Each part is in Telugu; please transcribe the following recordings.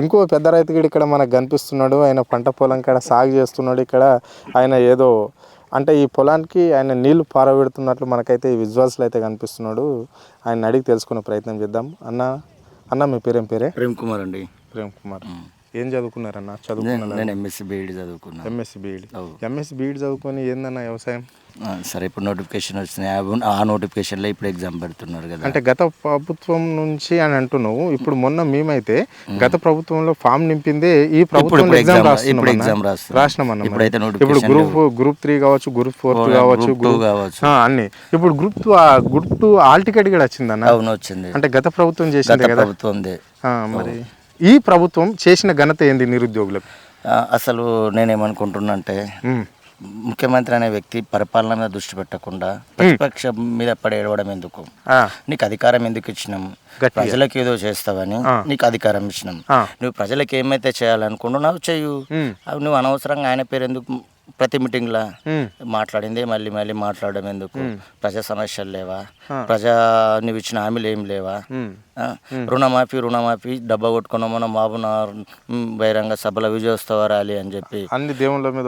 ఇంకో పెద్ద రైతు కూడా ఇక్కడ మనకు కనిపిస్తున్నాడు. ఆయన పంట పొలం కాడ సాగు చేస్తున్నాడు. ఇక్కడ ఆయన ఏదో అంటే ఈ పొలానికి ఆయన నీళ్లు పారబెడుతున్నట్లు మనకైతే ఈ విజువల్స్లో అయితే కనిపిస్తున్నాడు. ఆయన అడిగి తెలుసుకునే ప్రయత్నం చేద్దాం. అన్న మీ పేరేం పేరే? ప్రేమ్ కుమార్ అండి. ప్రేమ్ కుమార్. ఏం చదువుకున్నారన్న? చదువుకున్నారు? నేను ఎంఎస్సి బీఈడి చదువుకున్నాను. ఎంఎస్సి బీఈడి చదువుకొని ఏందన్న వ్యవసాయం? సరే, ఇప్పుడు నోటిఫికేషన్ వచ్చినాయి. ఆ నోటిఫికేషన్లో ఇప్పుడు ఎగ్జామ్ పెడుతున్నారు కదా. అంటే గత ప్రభుత్వం నుంచి అని అంటున్నావు. ఇప్పుడు మొన్న మేమైతే గత ప్రభుత్వంలో ఫామ్ నింపిందే ఈ ప్రభుత్వం ఎగ్జామ్ రాసినామన్నా. ఇప్పుడు గ్రూప్ 3 కావచ్చు, గ్రూప్ 4 కావచ్చు, అన్ని. ఇప్పుడు గ్రూప్ 2 ఆల్ టికెట్ కూడా వచ్చిందన్న. అవును, వచ్చింది. అంటే గత ప్రభుత్వం చేసింది కదా. మరి ఈ ప్రభుత్వం చేసిన ఘనత ఏంది నిరుద్యోగులకు? అసలు నేనేమనుకుంటున్నా అంటే, ముఖ్యమంత్రి అనే వ్యక్తి పరిపాలన మీద దృష్టి పెట్టకుండా ప్రతిపక్షం మీద పడేయడం ఎందుకు? నీకు అధికారం ఎందుకు ఇచ్చినాం? ప్రజలకు ఏదో చేస్తావని నీకు అధికారం ఇచ్చినాం. నువ్వు ప్రజలకు ఏమైతే చేయాలనుకుంటున్నావు చెయ్యు. నువ్వు అనవసరంగా ఆయన పేరు ఎందుకు ప్రతి మీటింగ్లో మాట్లాడిందే మళ్ళీ మళ్ళీ మాట్లాడడం ఎందుకు? ప్రజా సమస్యలు లేవా? నువ్వు ఇచ్చిన హామీలు ఏం లేవా? రుణమాఫీ డబ్బా కొట్టుకున్నాం మనం బాబు బహిరంగ సభల విజయోత్సవ ర్యాలీ అని చెప్పి అన్ని దేవుళ్ళ మీద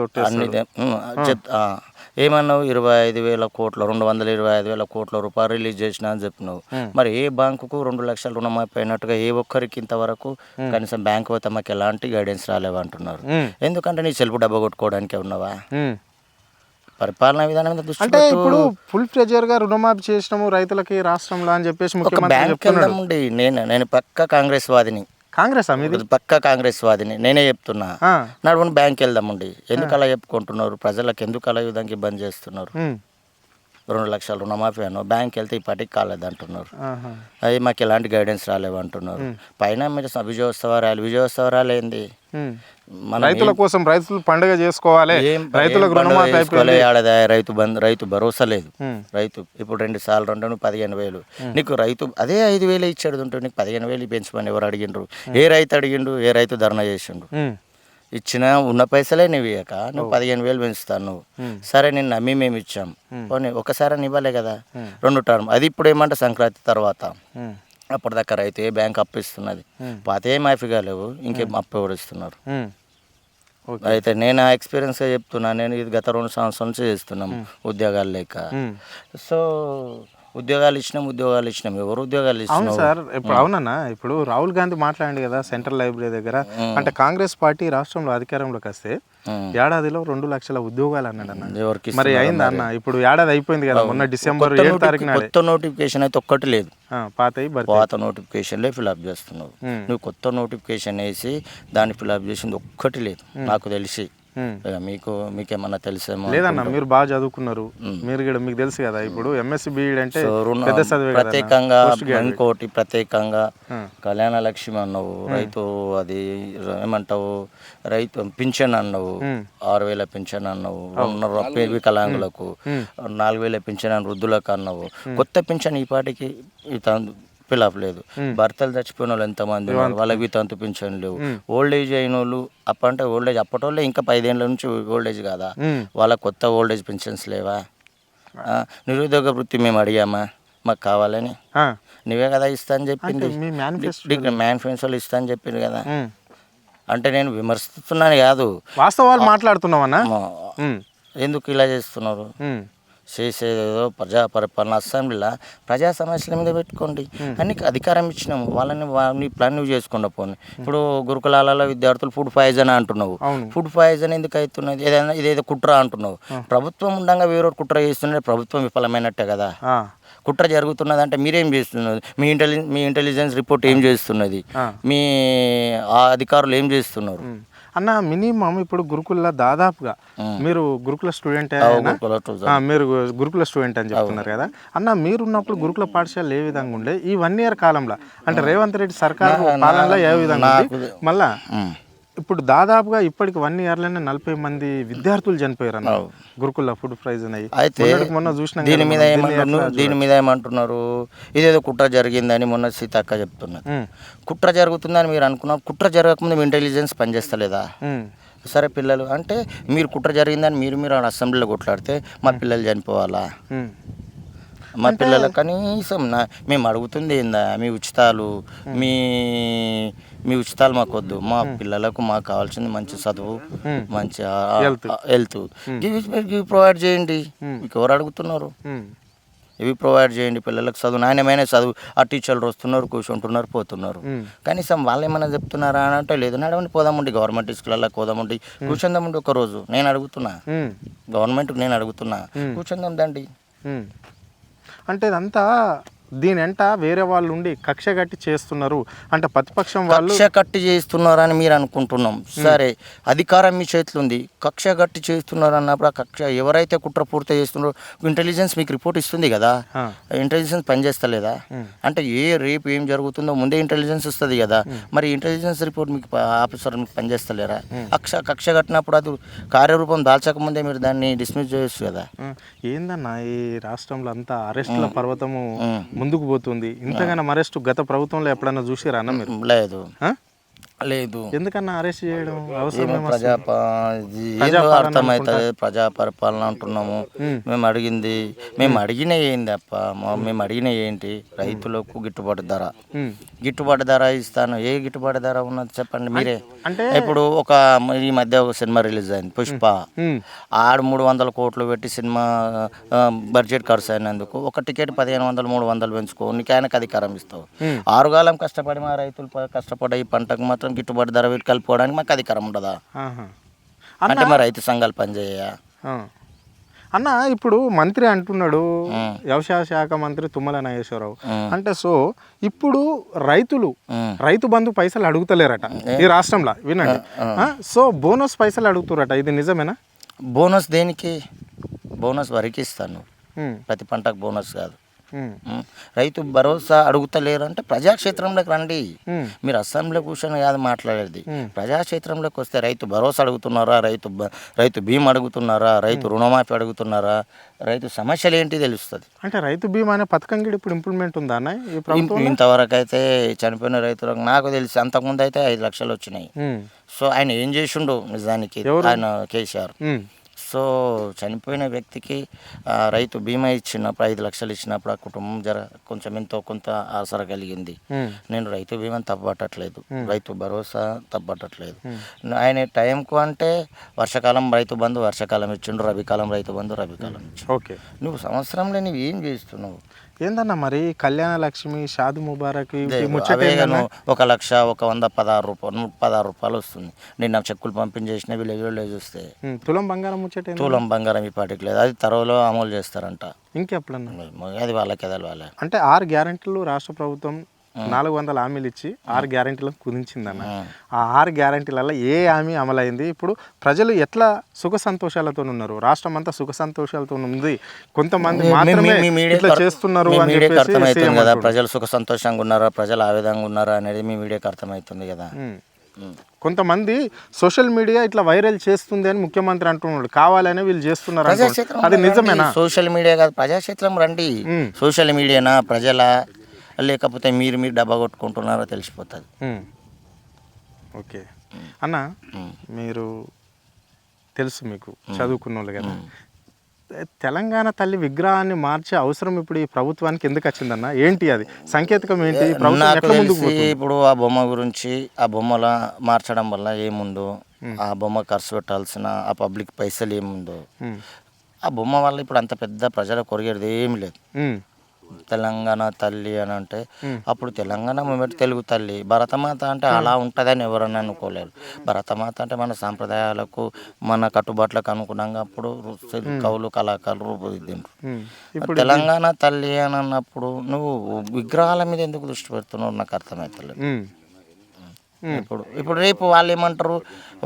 ఏమన్నావు? 25,000 కోట్ల 225,000 కోట్ల రూపాయలు రిలీజ్ చేసిన అని చెప్పినావు. మరి ఏ బ్యాంకుకు 2 లక్షల రుణమాఫీ అయినట్టుగా ఏ ఒక్కరికి ఇంతవరకు కనీసం బ్యాంకు తమకు ఎలాంటి గైడెన్స్ రాలేవంటున్నారు. ఎందుకంటే నీ సెల్ఫ్ డబ్బా కొట్టుకోవడానికే ఉన్నావా? పరిపాలనా విధానం మీద దృష్టి అంటే ఇప్పుడు ఫుల్ ప్రెజర్ గా రుణమాఫీ చేసినాము రైతులకి రాష్ట్రంలో అని చెప్పేసి ముఖ్యమంత్రి నేను పక్క కాంగ్రెస్ వాదిని. పక్క కాంగ్రెస్ వాదిని నేనే చెప్తున్నా. నడువుని బ్యాంక్ వెళ్దామండి. ఎందుకు అలా చెప్పుకుంటున్నారు? ప్రజలకు ఎందుకు అలా విధంగా ఇబ్బంది చేస్తున్నారు? 2 లక్షల రుణమాఫీ అన్నావు, బ్యాంక్ వెళ్తే ఈ పాటికి కాలేదు అంటున్నారు. అది మాకు ఎలాంటి గైడెన్స్ రాలేవు అంటున్నారు. పైన మీరు విజయోత్సవ ర్యాలీ ఏంది? రైతుల కోసం రైతులు పండుగ చేసుకోవాలి, రైతులకు రుణమాఫీ అయిపోవాలి. రైతు భరోసా లేదు. రైతు ఇప్పుడు 2 సార్లు 15,000 నీకు రైతు అదే 5,000 ఇచ్చాడు ఉంటే నీకు 15,000 పెంచమని ఎవరు అడిగిండ్రు? ఏ రైతు అడిగిండు? ఏ రైతు ధర్నా చేసిండు? ఇచ్చిన ఉన్న పైసలే నువ్వు ఇవ్వక నువ్వు 15,000 పెంచుతాను నువ్వు. సరే నేను నమ్మి మేము ఇచ్చాం, ఒకసారి అని ఇవ్వలే కదా. 2 టర్మ్. అది ఇప్పుడు ఏమంటే సంక్రాంతి తర్వాత. అప్పటిదాకా రైతు ఏ బ్యాంక్ అప్పు ఇస్తున్నది? పాత ఏ మాఫీ కాలేవు, ఇంకేం అప్పు ఎవరు ఇస్తున్నారు? అయితే నేను ఆ ఎక్స్పీరియన్స్గా చెప్తున్నా. నేను ఇది గత 2 సంవత్సరాల నుంచి చేస్తున్నాం ఉద్యోగాలు లేక. సో ఉద్యోగాలు ఇచ్చినాం. ఎవరు ఉద్యోగాలు ఇచ్చినాం సార్? ఇప్పుడు అవునన్నా, ఇప్పుడు రాహుల్ గాంధీ మాట్లాడింది కదా సెంట్రల్ లైబ్రరీ దగ్గర. అంటే కాంగ్రెస్ పార్టీ రాష్ట్రంలో అధికారంలోకి వస్తే ఏడాదిలో 2 లక్షల ఉద్యోగాలు అన్నాడు అన్న. మరి అయిందా అన్న? ఇప్పుడు ఏడాది అయిపోయింది కదా, మొన్న డిసెంబర్ 7వ తారీఖున. కొత్త నోటిఫికేషన్ అయితే ఒక్కటి లేదు. పాత నోటిఫికేషన్లే ఫిల్అప్ చేస్తున్నావు. నువ్వు కొత్త నోటిఫికేషన్ వేసి దాన్ని ఫిల్అప్ చేసింది ఒక్కటి లేదు నాకు తెలిసి. మీకేమన్నా తెలుసేమో? లేదన్న, మీరు బాగా చదువుకున్నారు, మీరు కూడా మీకు తెలుసు కదా. ఇప్పుడు ఎంఎస్సి బీఈడి అంటే ప్రత్యేకంగా ఇంకోటి ప్రత్యేకంగా కళ్యాణ లక్ష్మి అన్నావు, రైతు అది ఏమంటావు, రైతు పింఛన్ అన్నావు, 6,000 పింఛన్ అన్నావు, వికలాంగులకు 4,000 పింఛన్ అని వృద్ధులకు అన్నావు. కొత్త పింఛన్ ఈ పాటికి ఫిల్అప్ లేదు. భర్తలు చచ్చిపోయిన వాళ్ళు ఎంతమంది ఉన్నారు, వాళ్ళకి వితంతు పింఛన్ లేవు. ఓల్డ్ ఏజ్ అయిన వాళ్ళు అంటే ఓల్డ్ ఏజ్ అప్పటోళ్ళే ఇంకా 5 ఏళ్ళ నుంచి ఓల్డ్ ఏజ్ కాదా, వాళ్ళకి కొత్త ఓల్డ్ ఏజ్ పెన్షన్స్ లేవా? నిరుద్యోగ వృత్తి మేము అడిగామా మాకు కావాలని? నువ్వే కదా ఇస్తా అని చెప్పింది, మేనిఫెస్టోలో ఇస్తా అని చెప్పింది కదా. అంటే నేను విమర్శిస్తున్నాను కాదు, వాస్తవాలు మాట్లాడుతున్నావన్నా. ఎందుకు ఇలా చేస్తున్నారు? చేసేదేదో ప్రజా పరిపాలన. అసెంబ్లీలో ప్రజా సమస్యల మీద పెట్టుకోండి. అన్నికి అధికారం ఇచ్చినాము, వాళ్ళని ప్లాన్ నువ్వు చేసుకుండా పోనీ. ఇప్పుడు గురుకులాలలో విద్యార్థులు ఫుడ్ పాయిజన్ అంటున్నావు. ఫుడ్ పాయిజన్ ఎందుకు అవుతున్నది? ఇదేదో కుట్ర అంటున్నావు. ప్రభుత్వం ఉండగా వేరే కుట్ర చేస్తున్నది, ప్రభుత్వం విఫలమైనట్టే కదా. కుట్ర జరుగుతున్నది అంటే మీరేం చేస్తున్నది? మీ ఇంటెలిజెన్స్ రిపోర్ట్ ఏం చేస్తున్నది? మీ అధికారులు ఏం చేస్తున్నారు? అన్న మినిమం ఇప్పుడు గురుకుల దాదాపుగా మీరు గురుకుల స్టూడెంట్, మీరు గురుకుల స్టూడెంట్ అని చెప్తున్నారు కదా అన్న. మీరు ఉన్నప్పుడు గురుకుల పాఠశాలలు ఏ విధంగా ఉండే? ఈ 1 year కాలంలో అంటే రేవంత్ రెడ్డి సర్కారు పాలనలో ఏ విధంగా మళ్ళా ఇప్పుడు దాదాపుగా ఇప్పటికి 1 yearలోనే 40 మంది విద్యార్థులు చనిపోయారు అన్న గురుకుల ఫుడ్ పాయిజన్ అయ్యి. అయితే మొన్న చూసిన దీని మీద ఏమంటున్నారు? ఇదేదో కుట్ర జరిగిందని మొన్న సీతక్క చెప్తున్నారు. కుట్ర జరుగుతుందని మీరు అనుకున్నారు. కుట్ర జరగకముందు మీ ఇంటెలిజెన్స్ పనిచేస్తలేదా? సరే పిల్లలు అంటే మీరు కుట్ర జరిగిందని మీరు అసెంబ్లీలో కొట్లాడితే మా పిల్లలు చనిపోవాలా? మా పిల్లల కనీసం మేము అడుగుతుంది ఏందా? మీ ఉచితాలు, మీ మీ ఉచితాలు మాకు వద్దు, మా పిల్లలకు మాకు కావాల్సింది మంచి చదువు, మంచి హెల్త్, ఇవి ప్రొవైడ్ చేయండి. మీకు ఎవరు అడుగుతున్నారు? ఇవి ప్రొవైడ్ చేయండి, పిల్లలకు చదువు, నాణ్యమైన చదువు. ఆ టీచర్లు వస్తున్నారు, కూర్చుంటున్నారు, పోతున్నారు. కనీసం వాళ్ళు ఏమైనా చెప్తున్నారా అని అంటే లేదు, నడవండి పోదామండి గవర్నమెంట్ స్కూళ్ళలో పోదామండి, కూర్చుందామండి ఒకరోజు. నేను అడుగుతున్నా, గవర్నమెంట్కి నేను అడుగుతున్నా, కూర్చుందాం దండి. అంటే ఇదంతా దీని వెంట వేరే వాళ్ళు ఉండి కక్ష కట్టి చేస్తున్నారు అంటే ప్రతిపక్షం వాళ్ళు కక్ష కట్టి చేస్తున్నారని మీరు అనుకుంటున్నాం. సరే, అధికారం మీ చేతిలో ఉంది, కక్ష కట్టి చేస్తున్నారు అన్నప్పుడు ఆ కక్ష ఎవరైతే కుట్ర పూర్తి చేస్తున్నారో ఇంటెలిజెన్స్ మీకు రిపోర్ట్ ఇస్తుంది కదా, ఇంటెలిజెన్స్ పనిచేస్తలేదా? అంటే రేపు ఏం జరుగుతుందో ముందే ఇంటెలిజెన్స్ వస్తుంది కదా, మరి ఇంటెలిజెన్స్ రిపోర్ట్ మీకు ఆఫీసర్ మీకు పనిచేస్తలేరా? కక్ష కట్టినప్పుడు అది కార్యరూపం దాల్చకముందే మీరు దాన్ని డిస్మిస్ చేయొచ్చు కదా. ఏందన్నా ఈ రాష్ట్రంలో అంతా అరెస్టుల పర్వతము ముందుకు పోతుంది, ఇంతగానో అరెస్ట్ గత ప్రభుత్వంలో ఎప్పుడన్నా చూసిరా అన్న మీరు? లేదు. ఎందుకన్నా అరెస్ట్ చేయడం అవసరం? అర్థమవుతుంది, ప్రజా పరిపాలన అంటున్నాము. మేము అడిగిన ఏంది అప్ప, మేము అడిగిన ఏంటి? రైతులకు గిట్టుబాటు ధర ఇస్తాను. ఏ గిట్టుబాటు ధర ఉన్నది చెప్పండి మీరే. అంటే ఇప్పుడు ఈ మధ్య ఒక సినిమా రిలీజ్ అయింది, పుష్ప. 300 కోట్లు పెట్టి సినిమా బడ్జెట్ ఖర్చు అయినందుకు ఒక టికెట్ 1500, 300 పెంచుకో, నీకు ఆయనకు అధికారం ఇస్తావు. 6 కాలం కష్టపడి మా రైతులు కష్టపడే ఈ పంటకు మాత్రం గిట్టుబాటు ధర పెట్టి కలుపుకోవడానికి మాకు అధికారం ఉండదా? అంటే మా రైతు సంఘాలు పనిచేయ అన్న. ఇప్పుడు మంత్రి అంటున్నాడు, వ్యవసాయ శాఖ మంత్రి తుమ్మల నాగేశ్వరరావు అంటే, సో ఇప్పుడు రైతు బంధు పైసలు అడుగుతలేరట ఈ రాష్ట్రంలో, వినండి. సో బోనస్ పైసలు అడుగుతారట, ఇది నిజమేనా? బోనస్ దేనికి? బోనస్ వరకు ఇస్తాను, ప్రతి పంటకు బోనస్ కాదు. రైతు భరోసా అడుగుతలేరు అంటే ప్రజాక్షేత్రంలోకి రండి. మీరు అసెంబ్లీ కూర్చొని కాదు మాట్లాడేది, ప్రజాక్షేత్రంలోకి వస్తే రైతు భరోసా అడుగుతున్నారా, రైతు బీమా అడుగుతున్నారా, రైతు రుణమాఫీ అడుగుతున్నారా, రైతు సమస్యలు ఏంటి తెలుస్తుంది. అంటే రైతు బీమా అనే పథకం కూడా ఇప్పుడు ఇంప్లిమెంట్ ఉందా అన్న? ఇంతవరకు అయితే చనిపోయిన రైతులకు నాకు తెలిసి అంతకుముందు అయితే 5 లక్షలు వచ్చినాయి. సో ఆయన ఏం చేసిండు నిజానికి? ఆయన కేసీఆర్. సో చనిపోయిన వ్యక్తికి రైతు బీమా ఇచ్చినప్పుడు 5 లక్షలు ఇచ్చినప్పుడు ఆ కుటుంబం కొంచెం ఎంతో కొంత ఆసరా కలిగింది. నేను రైతు బీమాని తప్పబట్టట్లేదు, రైతు భరోసా తప్పబట్టట్లేదు. ఆయన టైంకు అంటే వర్షాకాలం రైతు బంధు వర్షాకాలం ఇచ్చిండు, రబీకాలం రైతు బంధు రబీకాలం ఇచ్చిండు. ఓకే, నువ్వు సంవత్సరంలో నువ్వు ఏం చేస్తున్నావు? ఏందన్నా మరి కళ్యాణ లక్ష్మి, షాది ముబారక్ 1,00,000 116 రూపాయలు వస్తుంది. నిన్న చెక్కులు పంపించేసిన విలేజ్లో చూస్తే తులం బంగారం తులం బంగారం ఈ పాటికి లేదు, అది త్వరలో అమలు చేస్తారంట. ఇంకెప్పుడన్నా అది వాళ్ళకే తెలవాలి. అంటే 6 గ్యారెంటీలు రాష్ట్ర ప్రభుత్వం 400 హామీలు ఇచ్చి 6 గ్యారెంటీలకు కుదించిందన్న. ఆ 6 గ్యారెంటీలలో ఏ హామీ అమలైంది? ఇప్పుడు ప్రజలు ఎట్లా సుఖ సంతోషాలతో ఉన్నారు? రాష్ట్రం అంతా సుఖ సంతోషాలతో ఉంది, కొంతమంది మాత్రమే ఇట్లా చేస్తున్నారు అని చెప్పేసి అర్థమవుతుంది కదా. ప్రజలు సుఖ సంతోషంగా ఉన్నారా, ప్రజలు ఆ విధంగా ఉన్నారా అనేది మీ మీడియాకి అర్థమవుతుంది కదా. కొంతమంది సోషల్ మీడియా ఇట్లా వైరల్ చేస్తుంది అని ముఖ్యమంత్రి అంటున్నాడు, కావాలనే వీళ్ళు చేస్తున్నారు. అది నిజమేనా? సోషల్ మీడియా కాదు, ప్రజాక్షేత్రం రండి. సోషల్ మీడియానా ప్రజల, లేకపోతే మీరు డబ్బా కొట్టుకుంటున్నారో తెలిసిపోతుంది. ఓకే అన్న, మీరు తెలుసు, మీకు చదువుకున్న వాళ్ళు కదా, తెలంగాణ తల్లి విగ్రహాన్ని మార్చే అవసరం ఇప్పుడు ఈ ప్రభుత్వానికి ఎందుకు వచ్చిందన్న? ఏంటి అది సంకేతం ఏంటి? ఇప్పుడు ఆ బొమ్మ గురించి, ఆ బొమ్మల మార్చడం వల్ల ఏముందో, ఆ బొమ్మ ఖర్చు పెట్టాల్సిన ఆ పబ్లిక్ పైసలు ఏముందో, ఆ బొమ్మ వల్ల ఇప్పుడు అంత పెద్ద ప్రజలకు కొరిగేది ఏమి లేదు. తెలంగాణ తల్లి అని అంటే అప్పుడు తెలంగాణ మూమెంట్ తెలుగు తల్లి, భరతమాత అంటే అలా ఉంటుందని ఎవరన్నా అనుకోలేరు. భరతమాత అంటే మన సాంప్రదాయాలకు, మన కట్టుబాట్లకు అనుగుణంగా అప్పుడు కవులు, కళాకారులు రూపుదిద్దిండ్రు. తెలంగాణ తల్లి అని అన్నప్పుడు నువ్వు విగ్రహాల మీద ఎందుకు దృష్టి పెడుతున్నావు నాకు అర్థమవుతలేదు. ఇప్పుడు రేపు వాళ్ళు ఏమంటారు,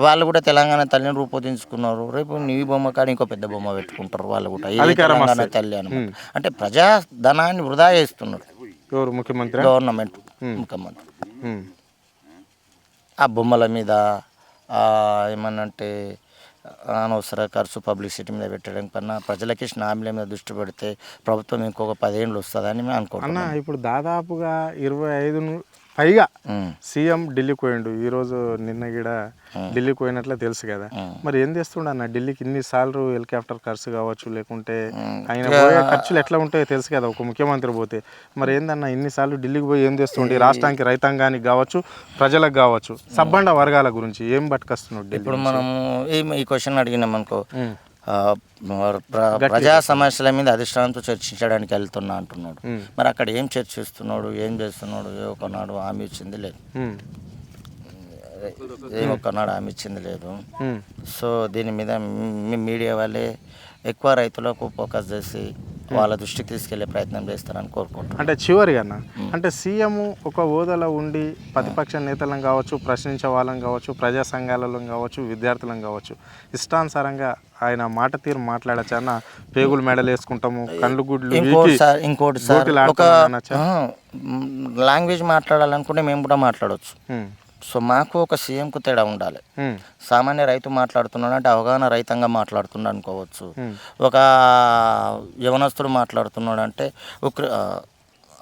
వాళ్ళు కూడా తెలంగాణ తల్లిని రూపొందించుకున్నారు, రేపు నీ బొమ్మ కానీ ఇంకో పెద్ద బొమ్మ పెట్టుకుంటారు వాళ్ళు కూడా, తెలంగాణ తల్లి అనమాట. అంటే ప్రజా ధనాన్ని వృధా చేస్తున్నారు ముఖ్యమంత్రి, గవర్నమెంట్, ముఖ్యమంత్రి. ఆ బొమ్మల మీద ఏమన్నంటే అనవసర ఖర్చు పబ్లిసిటీ మీద పెట్టడం కన్నా ప్రజలకి హామీల మీద దృష్టి పెడితే ప్రభుత్వం ఇంకొక 10 ఏళ్ళు వస్తుందని మేము అనుకుంటున్నాం. ఇప్పుడు దాదాపుగా పైగా ఉమ్. సీఎం ఢిల్లీకి పోయిండు ఈరోజు నిన్న కూడా ఢిల్లీకి పోయినట్లే తెలుసు కదా. మరి ఏం చేస్తుండ అన్న ఢిల్లీకి ఇన్నిసార్లు హెలికాప్టర్ ఖర్చు కావచ్చు, లేకుంటే ఆయన పోయే ఖర్చులు ఎట్లా ఉంటాయో తెలుసు కదా ఒక ముఖ్యమంత్రి పోతే. మరి ఏందన్న ఇన్నిసార్లు ఢిల్లీకి పోయి ఏం చేస్తుండే రాష్ట్రానికి, రైతాంగానికి కావచ్చు, ప్రజలకు కావచ్చు, సబ్బండ వర్గాల గురించి ఏం పట్టుకొస్తున్నాడు ఢిల్లీ? ఇప్పుడు మనము ఈ క్వశ్చన్ అడిగినాం అనుకో, ప్రజా సమస్యల మీద అధిష్టానంతో చర్చించడానికి వెళ్తున్నా అంటున్నాడు. మరి అక్కడ ఏం చర్చిస్తున్నాడు, ఏం చేస్తున్నాడు? ఏ ఒక్కనాడు హామీ ఇచ్చింది లేదు, ఏ ఒక్కనాడు హామీ ఇచ్చింది లేదు. సో దీని మీద మీడియా వాళ్ళే ఎక్కువ రైతులకు ఫోకస్ చేసి వాళ్ళ దృష్టికి తీసుకెళ్లే ప్రయత్నం చేస్తారని కోరుకుంటున్నాను. అంటే చివరిగా అన్న, అంటే సీఎం ఒక హోదాలో ఉండి ప్రతిపక్ష నేతలను కావచ్చు, ప్రశ్నించే వాళ్ళని కావచ్చు, ప్రజా సంఘాలలో కావచ్చు, విద్యార్థులను కావచ్చు, ఇష్టానుసారంగా ఆయన మాట తీరు మాట్లాడచ్చా అన్న? పేగులు మెడలు వేసుకుంటాము, కళ్ళు గుడ్లు ఇంకోటి సార్, ఒక లాంగ్వేజ్ మాట్లాడాలనుకుంటే మేము కూడా మాట్లాడవచ్చు. సో మాకు ఒక సీఎంకు తేడా ఉండాలి. సామాన్య రైతు మాట్లాడుతున్నాడు అంటే అవగాహన రైతంగా మాట్లాడుతున్నాడు అనుకోవచ్చు. ఒక యవనస్తుడు మాట్లాడుతున్నాడు అంటే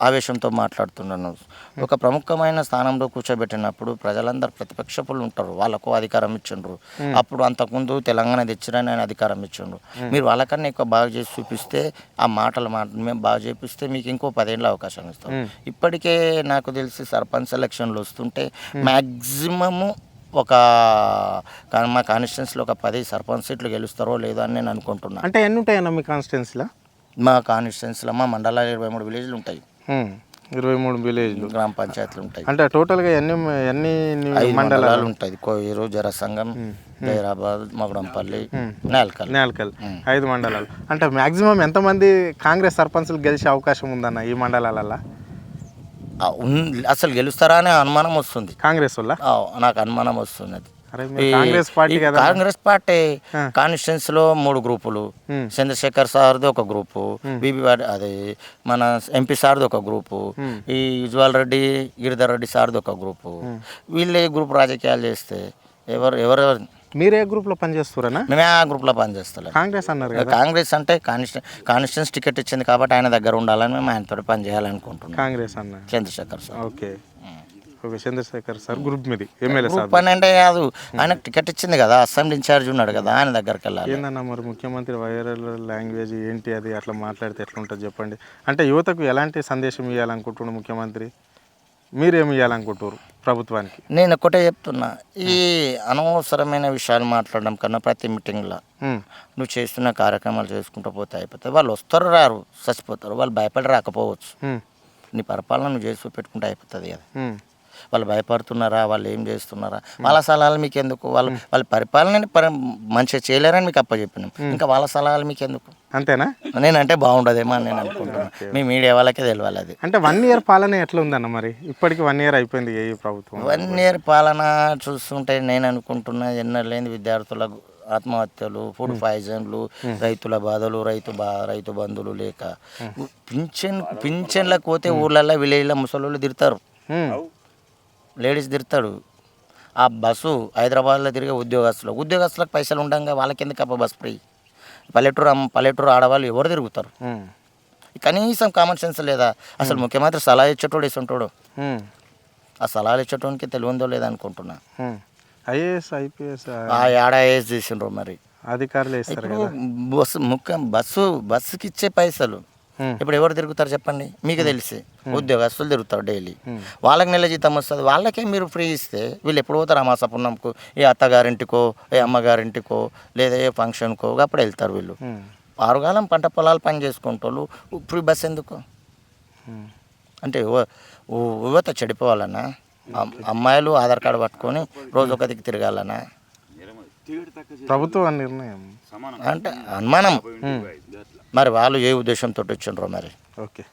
ఆవేశంతో మాట్లాడుతున్నాను. ఒక ప్రముఖమైన స్థానంలో కూర్చోబెట్టినప్పుడు ప్రజలందరూ ప్రతిపక్షపులు ఉంటారు, వాళ్ళకు అధికారం ఇచ్చిండ్రు. అప్పుడు అంతకుముందు తెలంగాణ తెచ్చిరని ఆయన అధికారం ఇచ్చిండ్రు. మీరు వాళ్ళకన్నా ఎక్కువ బాగా చేసి చూపిస్తే, ఆ మాటలు మేము బాగా చేపిస్తే మీకు ఇంకో 10 ఏళ్ళ అవకాశం ఇస్తాం. ఇప్పటికే నాకు తెలిసి సర్పంచ్ ఎలక్షన్లు వస్తుంటే మ్యాక్సిమము మా కాన్స్టిట్యున్సీలో ఒక 10 సర్పంచ్ సీట్లు గెలుస్తారో లేదో అని నేను అనుకుంటున్నాను. అంటే ఎన్ని ఉంటాయన్న మీ కాన్స్టిట్యున్సీలో? మా కాన్స్టిట్యున్సీలో మా మండలాలు 23 విలేజ్లు ఉంటాయి. 23 విలేజ్లు, గ్రామ పంచాయతీలు ఉంటాయి. అంటే టోటల్గా ఎన్ని 5 మండలాలు ఉంటాయి. కోయిరు, జరసంగం, జైరాబాద్, మగుడంపల్లి, నేల్కల్ 5 మండలాలు. అంటే మ్యాక్సిమం ఎంతమంది కాంగ్రెస్ సర్పంచ్లు గెలిచే అవకాశం ఉందన్న ఈ మండలాలలో? అసలు గెలుస్తారా అనే అనుమానం వస్తుంది కాంగ్రెస్ వల్ల. నాకు అనుమానం వస్తుంది. కాంగ్రెస్ పార్టీ కదా, కాంగ్రెస్ పార్టీ కాన్స్టిట్యున్సీలో 3 గ్రూపులు, చంద్రశేఖర్ సార్ది ఒక గ్రూపు, అది మన ఎంపీ సార్ది ఒక గ్రూపు, ఈ యుజ్వాల్ రెడ్డి, గిరిధర్ రెడ్డి సార్ది ఒక గ్రూపు. వీళ్ళే గ్రూప్ రాజకీయాలు చేస్తే ఎవరు మీరే గ్రూప్లో పనిచేస్తారనా? మేమే ఆ గ్రూప్లో పనిచేస్తాం. కాంగ్రెస్ అన్నారు కదా, కాంగ్రెస్ అంటే కాన్స్టిట్యున్సీ టికెట్ ఇచ్చింది కాబట్టి ఆయన దగ్గర ఉండాలని మేము ఆయనతో పనిచేయాలనుకుంటున్నాం. కాంగ్రెస్ అన్న Chandrashekar sir. Okay, Chandrashekar sir group మీది ఎమ్మెల్యే సార్ పని అంటే కాదు, ఆయనకు టికెట్ ఇచ్చింది కదా, అసెంబ్లీ ఇన్ఛార్జ్ ఉన్నాడు కదా, ఆయన దగ్గరికి వెళ్ళాలి. ఏందన్నా మరి ముఖ్యమంత్రి వైరల్ లాంగ్వేజ్ ఏంటి అది? అట్లా మాట్లాడితే ఎట్లా ఉంటుంది చెప్పండి. అంటే యువతకు ఎలాంటి సందేశం ఇవ్వాలనుకుంటున్నాడు ముఖ్యమంత్రి? మీరేమి ఇవ్వాలనుకుంటున్నారు ప్రభుత్వానికి? నేను ఒకటే చెప్తున్నా, ఈ అనవసరమైన విషయాలు మాట్లాడడం కన్నా ప్రతి మీటింగ్లో నువ్వు చేస్తున్న కార్యక్రమాలు చేసుకుంటూ పోతే అయిపోతుంది. వాళ్ళు వస్తారు, రారు, చచ్చిపోతారు. వాళ్ళు భయపడి రాకపోవచ్చు. నీ పరిపాలన నువ్వు చేసి పెట్టుకుంటే అయిపోతుంది కదా. వాళ్ళు భయపడుతున్నారా, వాళ్ళు ఏం చేస్తున్నారా, వాళ్ళ సలహాలు మీకు ఎందుకు? వాళ్ళ పరిపాలనని మంచిగా చేయలేరని మీకు అప్పచెప్పినాం, ఇంకా వాళ్ళ సలహాలు మీకు ఎందుకు? అంతేనా? నేనంటే బాగుండదేమో అని నేను అనుకుంటున్నాను. మీ మీడియా వాళ్ళకే తెలియాలి అది. అంటే 1 ఇయర్ పాలన ఎట్లా ఉందన్న? మరి ఇప్పటికి 1 ఇయర్ అయిపోయింది ఏ ప్రభుత్వం. 1 ఇయర్ పాలన చూస్తుంటే నేను అనుకుంటున్నా, ఎన్నలేని విద్యార్థులకు ఆత్మహత్యలు, ఫుడ్ పాయిజన్లు, రైతుల బాధలు, రైతు బంధువులు లేక పింఛన్లకు పోతే ఊర్లలో విలేజ్లో ముసలోళ్ళు తిడతారు, లేడీస్ తిడతాడు. ఆ బస్సు హైదరాబాద్లో తిరిగే ఉద్యోగస్తులకు పైసలు ఉండగా వాళ్ళకి ఎందుకు అప్ప బస్ ఫ్రీ? పల్లెటూరు ఆడవాళ్ళు ఎవరు తిరుగుతారు? కనీసం కామన్ సెన్స్ లేదా? అసలు ముఖ్యమంత్రి సలహా ఇచ్చేటోడు ఇస్తుంటాడు, ఆ సలహాలు ఇచ్చేటోనికి తెలియదో లేదనుకుంటున్నా. ఐఏఎస్ ఐపీఎస్ ఐఏఎస్ చేసిండ్రు, మరి అధికారులు ఇస్తారు కదా. బస్సుకి ఇచ్చే పైసలు ఇప్పుడు ఎవరు తిరుగుతారు చెప్పండి? మీకు తెలిసి ఉద్యోగస్తులు తిరుగుతారు డైలీ, వాళ్ళకి నెల జీతం వస్తుంది, వాళ్ళకే మీరు ఫ్రీ ఇస్తే వీళ్ళు ఎప్పుడు పోతారు? అమాస పుణ్యంకు, ఏ అత్తగారింటికో, ఏ అమ్మగారింటికో, లేదా ఏ ఫంక్షన్కో అప్పుడు వెళ్తారు వీళ్ళు. 6 కాలం పంట పొలాలు పని చేసుకుంటారు, ఫ్రీ బస్ ఎందుకు? అంటే యువత చెడిపోవాలన్నా? అమ్మాయిలు ఆధార్ కార్డు పట్టుకొని రోజు ఒక దిక్కు తిరగాలన్నా? ప్రభుత్వ నిర్ణయం అంటే అనుమానం. మరి వాళ్ళు ఏ ఉద్దేశంతో వచ్చిండ్రో మరి. ఓకే.